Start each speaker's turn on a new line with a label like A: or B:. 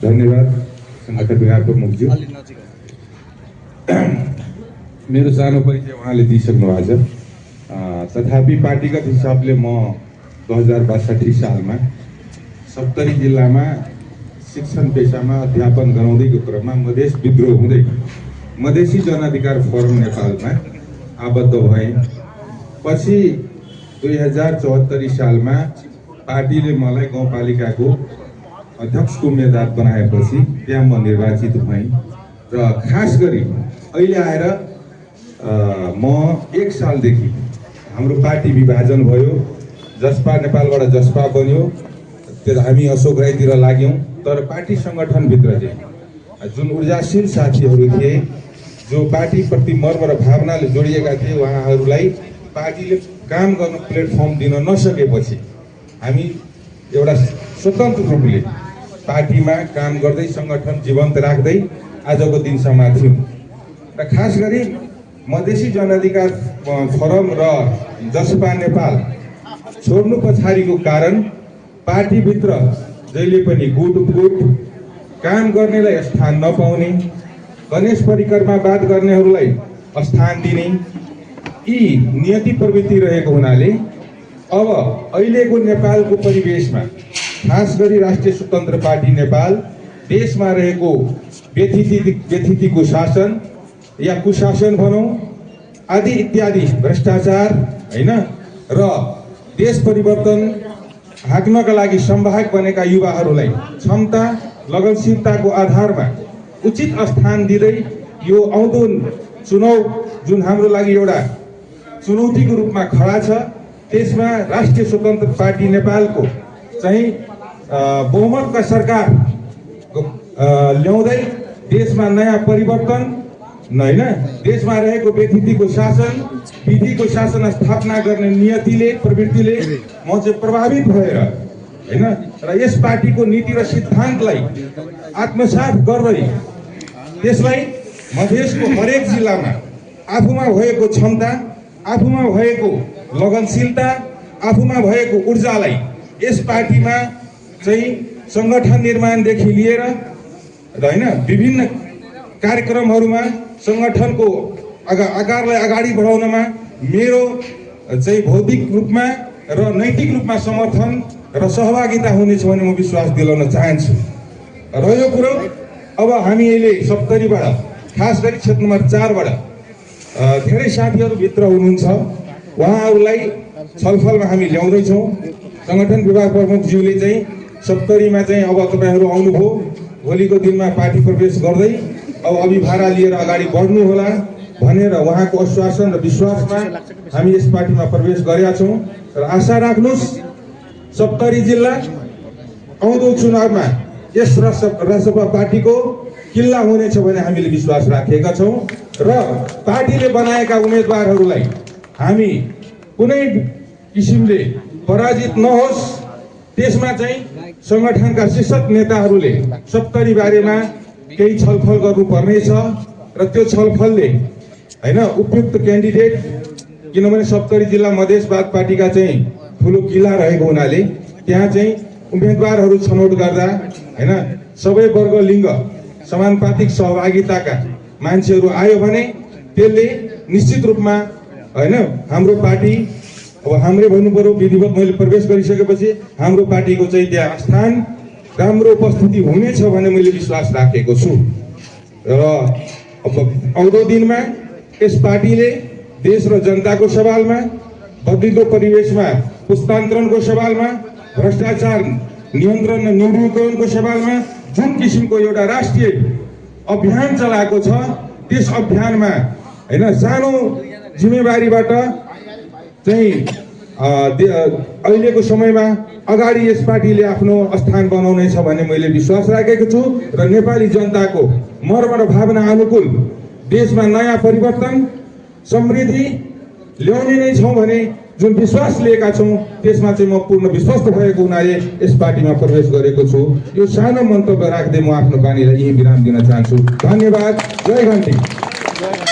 A: धन्यवाद संगठन विभाग प्रमुखज्यू। मेरो सानो परिचय उहाँले दिइसक्नु भएको छ। तथापि पार्टीगत हिसाबले म 2062 सालमा सप्तरी जिल्लामा शिक्षण पेशामा अध्यापन गराउँदैको क्रममा मधेस विद्रोह हुँदै मधेसी जनअधिकार फोरम नेपालमा आबद्ध भएँ। पछि 2074 सालमा पार्टीले मलाई गाउँपालिकाको अध्यक्षको उम्मेदवार बनाएपछि त्यहाँ म निर्वाचित भएँ र खास गरी अहिले आएर म 1 सालदेखि हाम्रो पार्टी विभाजन भयो, जसपा नेपालबाट जसपा बन्यो, त्यो हामी अशोक राईतिर लाग्यौँ। तर पार्टी सङ्गठनभित्र चाहिँ जुन ऊर्जाशील साथीहरू थिए, जो पार्टीप्रति मर्म र भावनाले जोडिएका थिए, उहाँहरूलाई पार्टीले काम गर्न प्लेटफर्म दिन नसकेपछि हामी एउटा स्वतन्त्र रूपले पार्टीमा काम गर्दै सङ्गठन जीवन्त राख्दै आजको दिनसम्म थियौँ। र खास गरी मधेसी जनअधिकार फोरम र जसपा नेपाल छोड्नु पछाडिको कारण पार्टीभित्र जहिले पनि गुट काम गर्नेलाई स्थान नपाउने, गणेश परिक्रमावाद गर्नेहरूलाई स्थान दिने, यी नियति प्रवृत्ति रहेको हुनाले अब अहिलेको नेपालको परिवेशमा खास गरी राष्ट्रिय स्वतन्त्र पार्टी नेपाल देशमा रहेको व्यथितिको शासन या कुशासन भनौँ आदि इत्यादि भ्रष्टाचार हैन र देश परिवर्तन हाँक्नका लागि सम्वाहक बनेका युवाहरूलाई क्षमता लगनशीलताको आधारमा उचित स्थान दिँदै यो आउँदो चुनाव जुन हाम्रो लागि एउटा चुनौतीको रूपमा खडा छ, त्यसमा राष्ट्रिय स्वतन्त्र पार्टी नेपालको चाहिँ बहुमतका सरकार ल्याउँदै देशमा नयाँ परिवर्तन हैन, देशमा रहेको व्यथितिको शासन विधिको शासन स्थापना गर्ने नियतिले प्रवृत्तिले म चाहिँ प्रभावित भएर हैन र यस पार्टीको नीति र सिद्धान्तलाई आत्मसात गर्दै त्यसलाई मधेसको हरेक जिल्लामा आफूमा भएको क्षमता, आफूमा भएको लगनशीलता, आफूमा भएको ऊर्जालाई यस पार्टीमा चाहिँ सङ्गठन निर्माणदेखि लिएर हैन विभिन्न कार्यक्रमहरूमा सङ्गठनको आकारलाई अगाडि बढाउनमा मेरो चाहिँ भौतिक रूपमा र नैतिक रूपमा समर्थन र सहभागिता हुनेछ भन्ने म विश्वास दिलाउन चाहन्छु। र यो कुरो अब हामी अहिले सप्तरीबाट खास गरी क्षेत्र नम्बर 4 बाट धेरै साथीहरू भित्र हुनुहुन्छ, उहाँहरूलाई छलफलमा हामी ल्याउँदैछौँ। सङ्गठन विभाग प्रमुखज्यूले चाहिँ सप्तरीमा चाहिँ अब तपाईँहरू आउनुभयो, भोलिको दिनमा पार्टी प्रवेश गर्दै अब अभिभारा लिएर अगाडि बढ्नु होला भनेर उहाँको आश्वासन र विश्वासमा हामी यस पार्टीमा प्रवेश गरेका छौँ। र आशा राख्नुहोस् सप्तरी जिल्ला आउँदो चुनावमा यस राष्ट्रपा पार्टीको किल्ला हुनेछ भन्ने हामीले विश्वास राखेका छौँ र पार्टीले बनाएका उम्मेदवारहरूलाई हामी कुनै किसिमले पराजित नहोस्, त्यसमा चाहिँ सङ्गठनका शीर्षक नेताहरूले सप्तरी बारेमा केही छलफल गर्नुपर्नेछ र त्यो छलफलले हैन उपयुक्त क्यान्डिडेट, किनभने सप्तरी जिल्ला मधेसवाद पार्टीका चाहिँ ठुलो किल्ला रहेको हुनाले त्यहाँ चाहिँ उम्मेदवारहरू छनौट गर्दा हैन सबै वर्ग लिङ्ग समानुपातिक सहभागिताका मान्छेहरू आयो भने त्यसले निश्चित रूपमा हैन हाम्रो पार्टी अब हाम्रै भन्नु पर्यो, विधिवत मैले प्रवेश गरिसकेपछि हाम्रो पार्टीको चाहिँ त्यहाँ स्थान राम्रो उपस्थिति हुनेछ भन्ने मैले विश्वास राखेको छु। र अब आउँदो दिनमा यस पार्टीले देश र जनताको सवालमा, बदलिँदो परिवेशमा पुस्तान्तरणको सवालमा, भ्रष्टाचार नियन्त्रण र न्यूनीकरणको सवालमा जुन किसिमको एउटा राष्ट्रिय अभियान चलाएको छ, त्यस अभियानमा हैन सानो जिम्मेवारीबाट चाहिँ अहिलेको समयमा अगाडि यस पार्टीले आफ्नो स्थान बनाउनेछ भन्ने मैले विश्वास राखेको छु र नेपाली जनताको मर्म र भावना अनुकूल देशमा नयाँ परिवर्तन समृद्धि ल्याउने नै छौँ भने जुन विश्वास लिएका छौँ त्यसमा चाहिँ म पूर्ण विश्वस्त भएको हुनाले यस पार्टीमा प्रवेश गरेको छु। यो सानो मन्तव्य राख्दै म आफ्नो बानीलाई यही विराम दिन चाहन्छु। धन्यवाद। जय घन्टी।